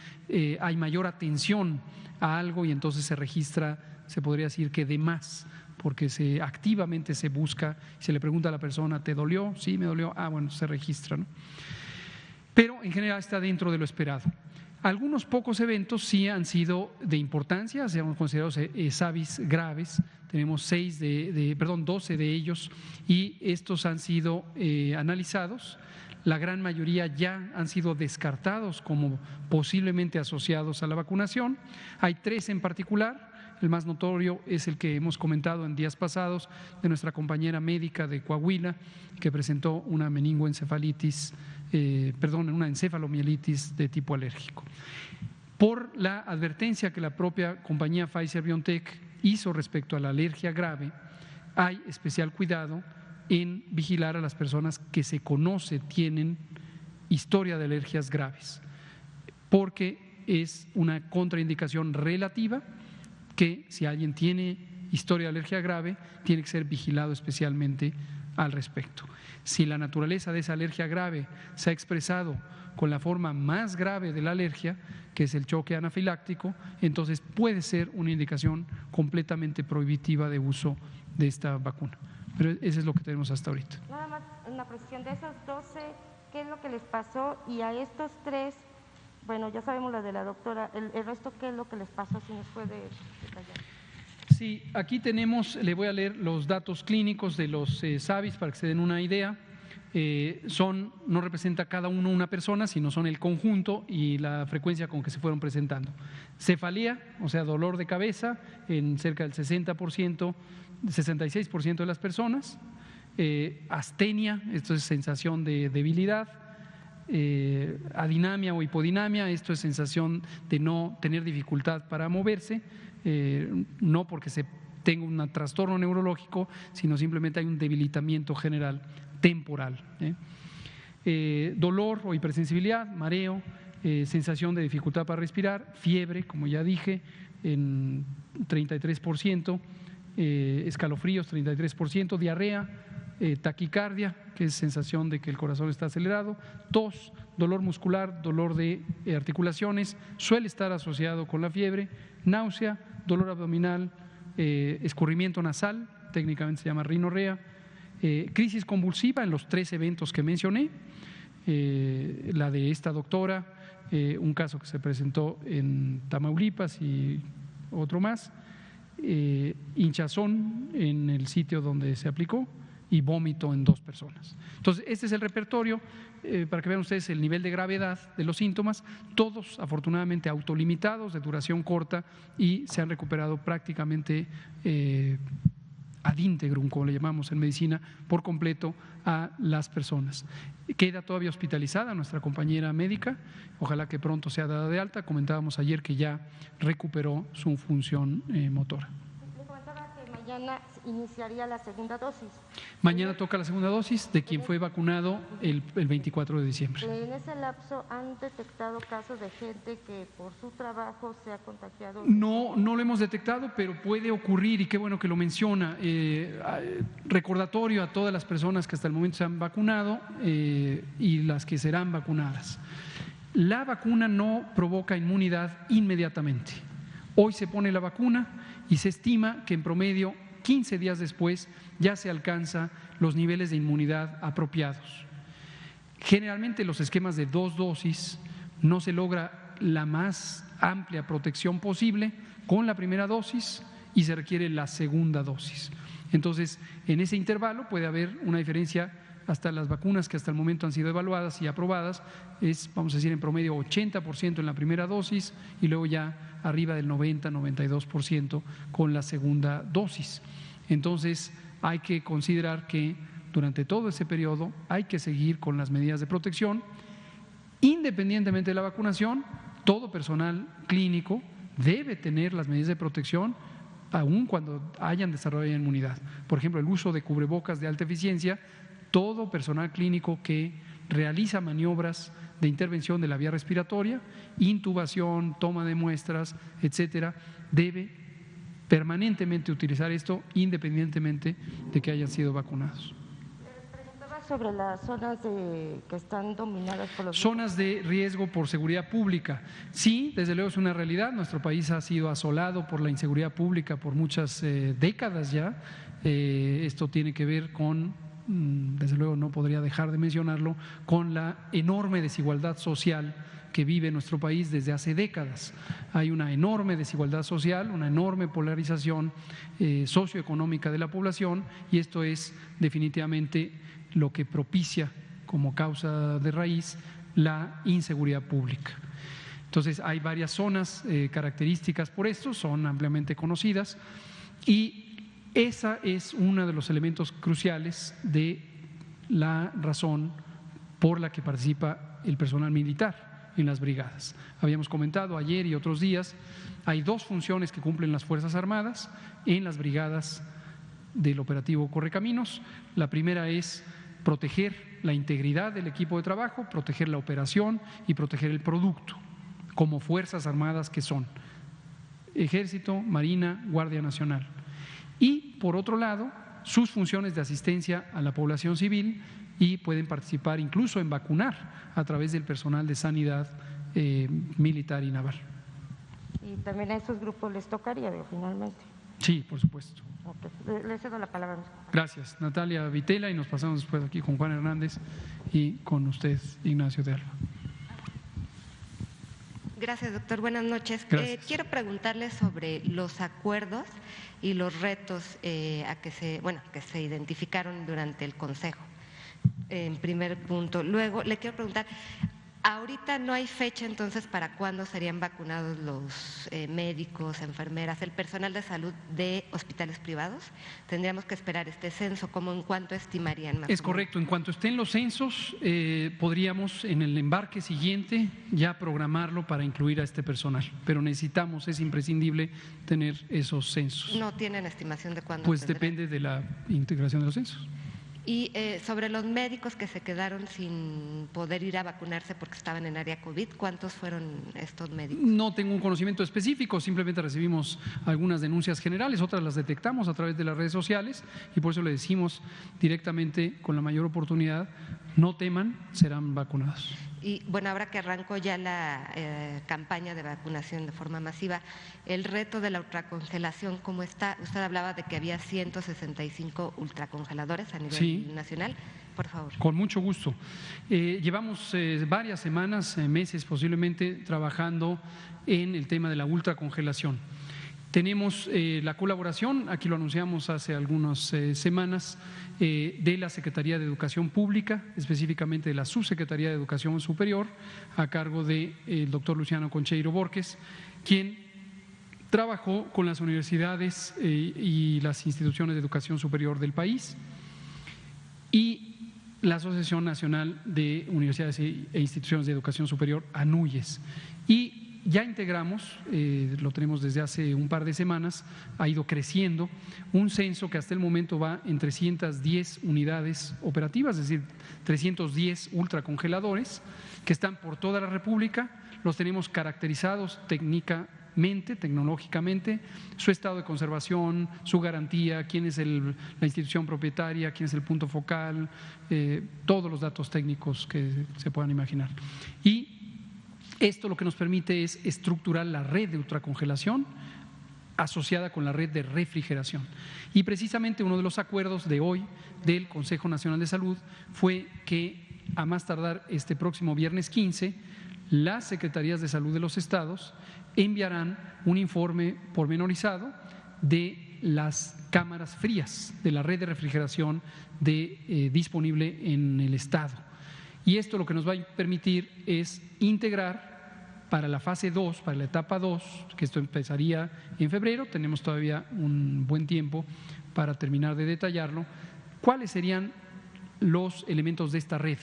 hay mayor atención a algo y entonces se registra, se podría decir que de más, porque activamente se busca, se le pregunta a la persona, ¿te dolió? Sí, me dolió, bueno, se registra, ¿no? Pero en general está dentro de lo esperado. Algunos pocos eventos sí han sido de importancia, se han considerado ESAVIS graves, tenemos 12 de ellos, y estos han sido analizados. La gran mayoría ya han sido descartados como posiblemente asociados a la vacunación. Hay 3 en particular. El más notorio es el que hemos comentado en días pasados de nuestra compañera médica de Coahuila, que presentó una meningoencefalitis, una encefalomielitis de tipo alérgico. Por la advertencia que la propia compañía Pfizer-BioNTech hizo respecto a la alergia grave, hay especial cuidado en vigilar a las personas que se conoce tienen historia de alergias graves, porque es una contraindicación relativa que si alguien tiene historia de alergia grave, tiene que ser vigilado especialmente al respecto. Si la naturaleza de esa alergia grave se ha expresado con la forma más grave de la alergia, que es el choque anafiláctico, entonces puede ser una indicación completamente prohibitiva de uso de esta vacuna. Pero eso es lo que tenemos hasta ahorita. Nada más una precisión de esos 12, ¿qué es lo que les pasó? Y a estos 3, bueno, ya sabemos lo de la doctora, el resto, ¿qué es lo que les pasó? Si nos puede detallar. Sí, aquí tenemos, le voy a leer los datos clínicos de los SAVIs para que se den una idea. No representa cada uno una persona, sino son el conjunto y la frecuencia con que se fueron presentando. Cefalea, o sea, dolor de cabeza en cerca del 60%, 66% de las personas. Astenia, esto es sensación de debilidad. Adinamia o hipodinamia, esto es sensación de no tener dificultad para moverse, no porque se tenga un trastorno neurológico, sino simplemente hay un debilitamiento general temporal. Dolor o hipersensibilidad, mareo, sensación de dificultad para respirar, fiebre, como ya dije, en 33%, escalofríos 33%, diarrea, taquicardia, que es sensación de que el corazón está acelerado, tos, dolor muscular, dolor de articulaciones, suele estar asociado con la fiebre, náusea, dolor abdominal, escurrimiento nasal, técnicamente se llama rinorrea, crisis convulsiva en los 3 eventos que mencioné, la de esta doctora, un caso que se presentó en Tamaulipas y otro más, hinchazón en el sitio donde se aplicó y vómito en 2 personas. Entonces, este es el repertorio, para que vean ustedes el nivel de gravedad de los síntomas, todos afortunadamente autolimitados, de duración corta, y se han recuperado prácticamente ad integrum, como le llamamos en medicina, por completo a las personas. Queda todavía hospitalizada nuestra compañera médica, ojalá que pronto sea dada de alta. Comentábamos ayer que ya recuperó su función motora. Le comentaba que mañana iniciaría la segunda dosis. Mañana toca la segunda dosis de quien fue vacunado el 24 de diciembre. En ese lapso, ¿han detectado casos de gente que por su trabajo se ha contagiado? No lo hemos detectado, pero puede ocurrir, y qué bueno que lo menciona. Recordatorio a todas las personas que hasta el momento se han vacunado y las que serán vacunadas. La vacuna no provoca inmunidad inmediatamente. Hoy se pone la vacuna y se estima que en promedio 15 días después ya se alcanza los niveles de inmunidad apropiados. Generalmente los esquemas de 2 dosis no se logra la más amplia protección posible con la primera dosis y se requiere la segunda dosis. Entonces, en ese intervalo puede haber una diferencia. Hasta las vacunas que hasta el momento han sido evaluadas y aprobadas es, vamos a decir, en promedio 80% en la primera dosis y luego ya arriba del 90-92% con la segunda dosis. Entonces hay que considerar que durante todo ese periodo hay que seguir con las medidas de protección. Independientemente de la vacunación, todo personal clínico debe tener las medidas de protección aun cuando hayan desarrollado inmunidad. Por ejemplo, el uso de cubrebocas de alta eficiencia. Todo personal clínico que realiza maniobras de intervención de la vía respiratoria, intubación, toma de muestras, etcétera, debe permanentemente utilizar esto independientemente de que hayan sido vacunados. Preguntaba sobre las zonas que están dominadas por los… Zonas de riesgo por seguridad pública. Sí, desde luego es una realidad. Nuestro país ha sido asolado por la inseguridad pública por muchas décadas ya. Esto tiene que ver con… desde luego no podría dejar de mencionarlo, con la enorme desigualdad social que vive nuestro país desde hace décadas. Hay una enorme desigualdad social, una enorme polarización socioeconómica de la población y esto es definitivamente lo que propicia como causa de raíz la inseguridad pública. Entonces, hay varias zonas características por esto, son ampliamente conocidas, y esa es uno de los elementos cruciales de la razón por la que participa el personal militar en las brigadas. Habíamos comentado ayer y otros días, hay dos funciones que cumplen las Fuerzas Armadas en las brigadas del operativo Correcaminos. La primera es proteger la integridad del equipo de trabajo, proteger la operación y proteger el producto, como Fuerzas Armadas que son Ejército, Marina, Guardia Nacional. Y por otro lado, sus funciones de asistencia a la población civil, y pueden participar incluso en vacunar a través del personal de sanidad militar y naval. Y también a esos grupos les tocaría, finalmente. Sí, por supuesto. Okay. Le cedo la palabra. Gracias, Natalia Vitela, y nos pasamos después aquí con Juan Hernández y con usted, Ignacio de Alba. Gracias, doctor. Buenas noches. Quiero preguntarle sobre los acuerdos y los retos que se identificaron durante el Consejo. En primer punto. Luego, le quiero preguntar, ahorita no hay fecha entonces para cuándo serían vacunados los médicos, enfermeras, el personal de salud de hospitales privados. Tendríamos que esperar este censo. ¿Cómo, en cuánto estimarían más? Es correcto, en cuanto estén los censos, podríamos en el embarque siguiente ya programarlo para incluir a este personal, pero necesitamos, es imprescindible tener esos censos. ¿No tienen estimación de cuándo? Pues depende de la integración de los censos. Y sobre los médicos que se quedaron sin poder ir a vacunarse porque estaban en área COVID, ¿cuántos fueron estos médicos? No tengo un conocimiento específico, simplemente recibimos algunas denuncias generales, otras las detectamos a través de las redes sociales y por eso le decimos directamente con la mayor oportunidad, no teman, serán vacunados. Y bueno, ahora que arrancó ya la campaña de vacunación de forma masiva, el reto de la ultracongelación, ¿cómo está? Usted hablaba de que había 165 ultracongeladores a nivel nacional. Por favor. Con mucho gusto. Llevamos varias semanas, meses posiblemente, trabajando en el tema de la ultracongelación. Tenemos la colaboración, aquí lo anunciamos hace algunas semanas, de la Secretaría de Educación Pública, específicamente de la Subsecretaría de Educación Superior, a cargo del doctor Luciano Concheiro Borges, quien trabajó con las universidades y las instituciones de educación superior del país y la Asociación Nacional de Universidades e Instituciones de Educación Superior, ANUYES. Y ya integramos, lo tenemos desde hace un par de semanas, ha ido creciendo, un censo que hasta el momento va en 310 unidades operativas, es decir, 310 ultracongeladores que están por toda la República, los tenemos caracterizados técnicamente, tecnológicamente, su estado de conservación, su garantía, quién es la institución propietaria, quién es el punto focal, todos los datos técnicos que se puedan imaginar. Y esto lo que nos permite es estructurar la red de ultracongelación asociada con la red de refrigeración. Y precisamente uno de los acuerdos de hoy del Consejo Nacional de Salud fue que a más tardar este próximo viernes 15, las Secretarías de Salud de los estados enviarán un informe pormenorizado de las cámaras frías, de la red de refrigeración disponible en el estado. Y esto lo que nos va a permitir es integrar para la fase 2, para la etapa 2, que esto empezaría en febrero, tenemos todavía un buen tiempo para terminar de detallarlo, cuáles serían los elementos de esta red,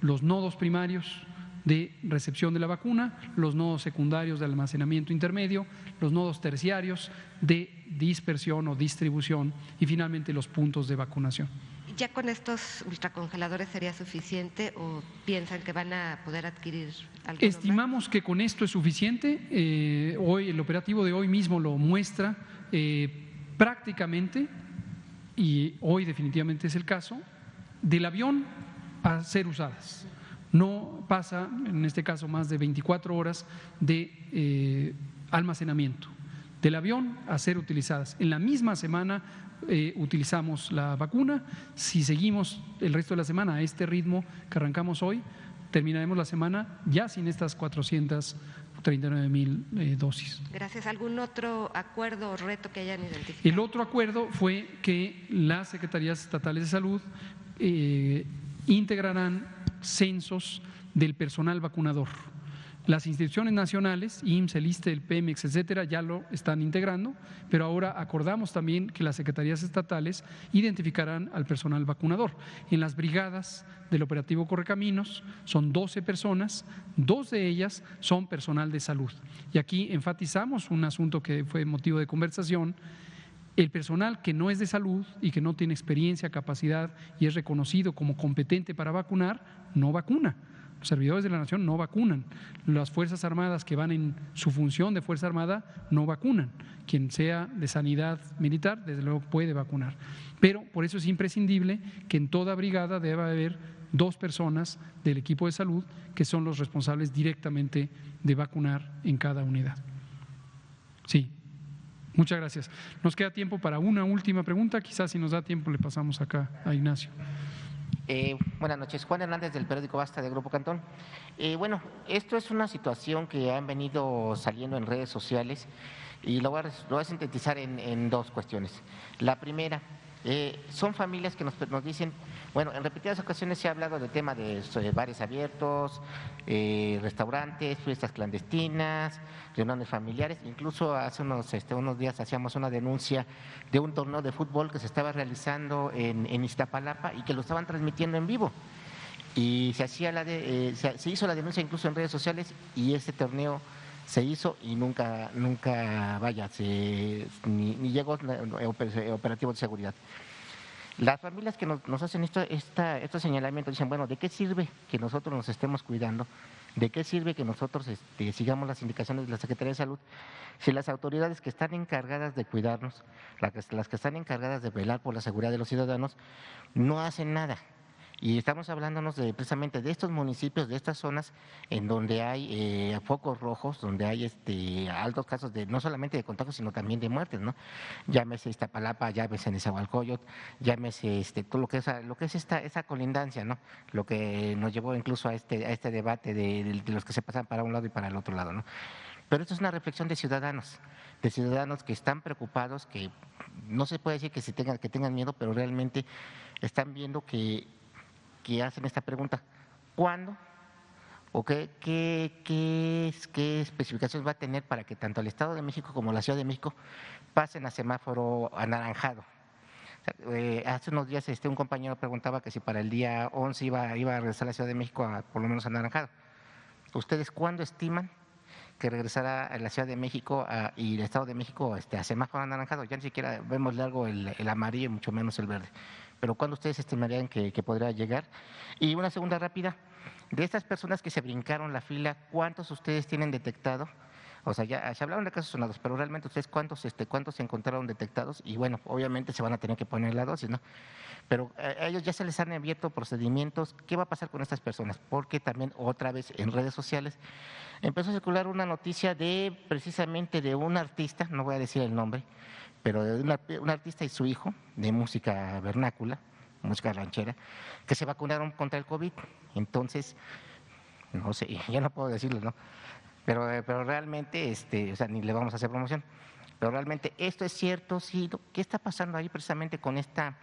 los nodos primarios de recepción de la vacuna, los nodos secundarios de almacenamiento intermedio, los nodos terciarios de dispersión o distribución y finalmente los puntos de vacunación. ¿Ya con estos ultracongeladores sería suficiente o piensan que van a poder adquirir algo? Estimamos que con esto es suficiente. Hoy el operativo de hoy mismo lo muestra prácticamente, y hoy definitivamente es el caso, del avión a ser usadas. No pasa, en este caso, más de 24 horas de almacenamiento. Del avión a ser utilizadas. En la misma semana utilizamos la vacuna. Si seguimos el resto de la semana a este ritmo que arrancamos hoy, terminaremos la semana ya sin estas 439,000 dosis. Gracias. ¿Algún otro acuerdo o reto que hayan identificado? El otro acuerdo fue que las Secretarías Estatales de Salud integrarán censos del personal vacunador. Las instituciones nacionales, IMSS, el ISSSTE, el Pemex, etcétera, ya lo están integrando, pero ahora acordamos también que las secretarías estatales identificarán al personal vacunador. En las brigadas del operativo Correcaminos son 12 personas, 2 de ellas son personal de salud. Y aquí enfatizamos un asunto que fue motivo de conversación: el personal que no es de salud y que no tiene experiencia, capacidad y es reconocido como competente para vacunar, no vacuna. Los servidores de la Nación no vacunan. Las Fuerzas Armadas que van en su función de Fuerza Armada no vacunan. Quien sea de sanidad militar, desde luego puede vacunar. Pero por eso es imprescindible que en toda brigada deba haber 2 personas del equipo de salud que son los responsables directamente de vacunar en cada unidad. Sí. Muchas gracias. Nos queda tiempo para una última pregunta. Quizás si nos da tiempo le pasamos acá a Ignacio. Buenas noches, Juan Hernández del periódico Basta de Grupo Cantón. Bueno, esto es una situación que han venido saliendo en redes sociales y lo voy a sintetizar en 2 cuestiones. La primera, son familias que nos dicen, bueno, en repetidas ocasiones se ha hablado del tema de bares abiertos, restaurantes, fiestas clandestinas, reuniones familiares. Incluso hace unos días hacíamos una denuncia de un torneo de fútbol que se estaba realizando en Iztapalapa y que lo estaban transmitiendo en vivo. Y se hizo la denuncia incluso en redes sociales y ese torneo se hizo y nunca vaya, ni llegó operativo de seguridad. Las familias que nos hacen estos señalamientos dicen, bueno, ¿de qué sirve que nosotros nos estemos cuidando? ¿De qué sirve que nosotros sigamos las indicaciones de la Secretaría de Salud si las autoridades que están encargadas de cuidarnos, las que están encargadas de velar por la seguridad de los ciudadanos, no hacen nada? Y estamos hablándonos precisamente de estos municipios, de estas zonas en donde hay focos rojos, donde hay altos casos de no solamente de contagios, sino también de muertes, ¿no? Llámese Iztapalapa, llámese Nezahualcóyotl, llámese todo lo que es esa colindancia, ¿no? Lo que nos llevó incluso a este debate de los que se pasan para un lado y para el otro lado, ¿no? Pero esto es una reflexión de ciudadanos que están preocupados, que no se puede decir que tengan miedo, pero realmente están viendo que hacen esta pregunta: ¿cuándo o qué especificaciones va a tener para que tanto el Estado de México como la Ciudad de México pasen a semáforo anaranjado? Hace unos días un compañero preguntaba que si para el día 11 iba a regresar a la Ciudad de México por lo menos anaranjado. ¿Ustedes cuándo estiman que regresará a la Ciudad de México y el Estado de México a semáforo anaranjado? Ya ni siquiera vemos largo el amarillo y mucho menos el verde. Pero ¿cuándo ustedes estimarían que podrá llegar? Y una segunda rápida: de estas personas que se brincaron la fila, ¿cuántos ustedes tienen detectado? O sea, ya se hablaron de casos sonados, pero realmente ustedes cuántos se encontraron detectados. Y bueno, obviamente se van a tener que poner la dosis, ¿no? Pero a ellos ya se les han abierto procedimientos. ¿Qué va a pasar con estas personas? Porque también otra vez en redes sociales empezó a circular una noticia precisamente de un artista, no voy a decir el nombre, pero de un artista y su hijo de música vernácula, música ranchera, que se vacunaron contra el COVID. Entonces, no sé, ya no puedo decirlo, ¿no? Pero realmente, o sea, ni le vamos a hacer promoción. Pero realmente esto es cierto, sí. ¿Qué está pasando ahí precisamente con esta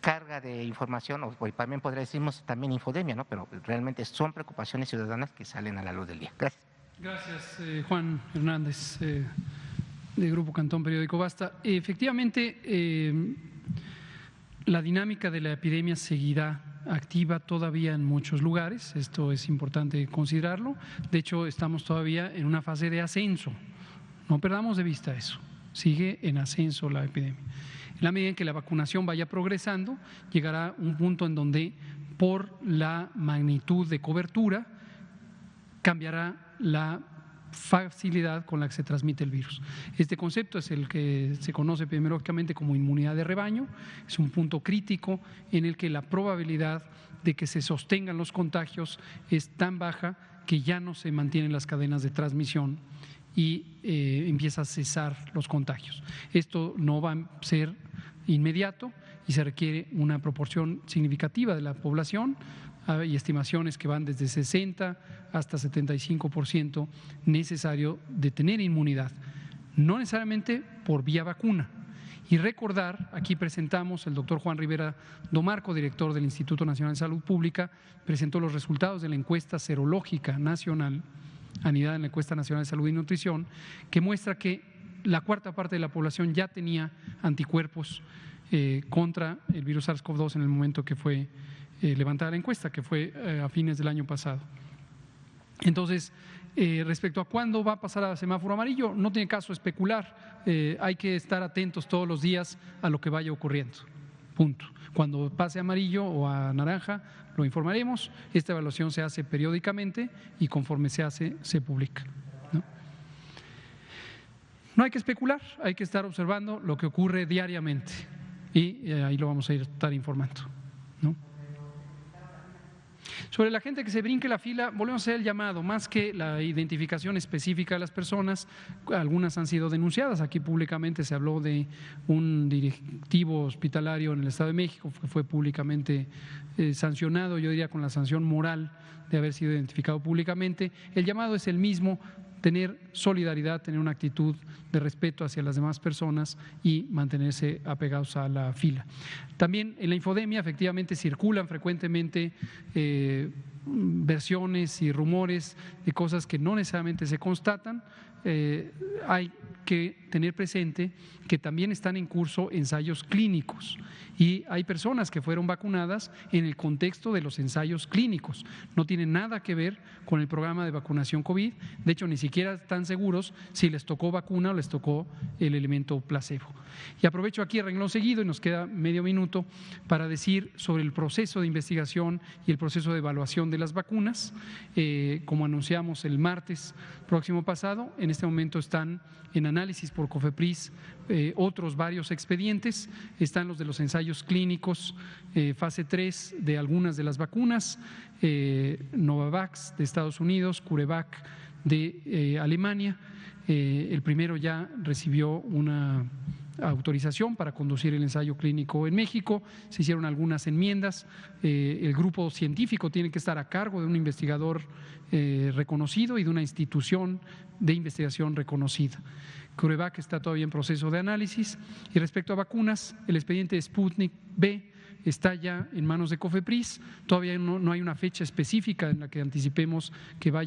carga de información? O también podría decirnos también infodemia, ¿no? Pero realmente son preocupaciones ciudadanas que salen a la luz del día. Gracias. Gracias, Juan Hernández, de Grupo Cantón, periódico Basta. Efectivamente, la dinámica de la epidemia seguirá activa todavía en muchos lugares. Esto es importante considerarlo. De hecho, estamos todavía en una fase de ascenso. No perdamos de vista eso. Sigue en ascenso la epidemia. En la medida en que la vacunación vaya progresando, llegará un punto en donde, por la magnitud de cobertura, cambiará la facilidad con la que se transmite el virus. Este concepto es el que se conoce epidemiológicamente como inmunidad de rebaño. Es un punto crítico en el que la probabilidad de que se sostengan los contagios es tan baja que ya no se mantienen las cadenas de transmisión y empieza a cesar los contagios. Esto no va a ser inmediato y se requiere una proporción significativa de la población. Hay estimaciones que van desde 60 hasta 75% necesario de tener inmunidad, no necesariamente por vía vacuna. Y recordar, aquí presentamos, el doctor Juan Rivera Domarco, director del Instituto Nacional de Salud Pública, presentó los resultados de la encuesta serológica nacional anidada en la Encuesta Nacional de Salud y Nutrición, que muestra que la cuarta parte de la población ya tenía anticuerpos contra el virus SARS-CoV-2 en el momento que fue levantada la encuesta, que fue a fines del año pasado. Entonces, respecto a cuándo va a pasar a semáforo amarillo, no tiene caso especular, hay que estar atentos todos los días a lo que vaya ocurriendo, punto. Cuando pase a amarillo o a naranja, lo informaremos. Esta evaluación se hace periódicamente y conforme se hace, se publica. No hay que especular, hay que estar observando lo que ocurre diariamente y ahí lo vamos a estar informando, ¿no? Sobre la gente que se brinque la fila, volvemos a hacer el llamado, más que la identificación específica de las personas, algunas han sido denunciadas. Aquí públicamente se habló de un directivo hospitalario en el Estado de México que fue públicamente sancionado, yo diría con la sanción moral de haber sido identificado públicamente. El llamado es el mismo: tener solidaridad, tener una actitud de respeto hacia las demás personas y mantenerse apegados a la fila. También en la infodemia efectivamente circulan frecuentemente versiones y rumores de cosas que no necesariamente se constatan. Hay que tener presente que también están en curso ensayos clínicos y hay personas que fueron vacunadas en el contexto de los ensayos clínicos. No tienen nada que ver con el programa de vacunación COVID. De hecho, ni siquiera están seguros si les tocó vacuna o les tocó el elemento placebo. Y aprovecho aquí el renglón seguido, y nos queda medio minuto, para decir sobre el proceso de investigación y el proceso de evaluación de las vacunas. Como anunciamos el martes próximo pasado, en este momento están en análisis por COFEPRIS otros varios expedientes. Están los de los ensayos clínicos fase 3 de algunas de las vacunas, Novavax de Estados Unidos, CureVac de Alemania. El primero ya recibió una autorización para conducir el ensayo clínico en México. Se hicieron algunas enmiendas. El grupo científico tiene que estar a cargo de un investigador reconocido y de una institución de investigación reconocida. CureVac está todavía en proceso de análisis. Y respecto a vacunas, el expediente de Sputnik V está ya en manos de COFEPRIS. Todavía no hay una fecha específica en la que anticipemos que vaya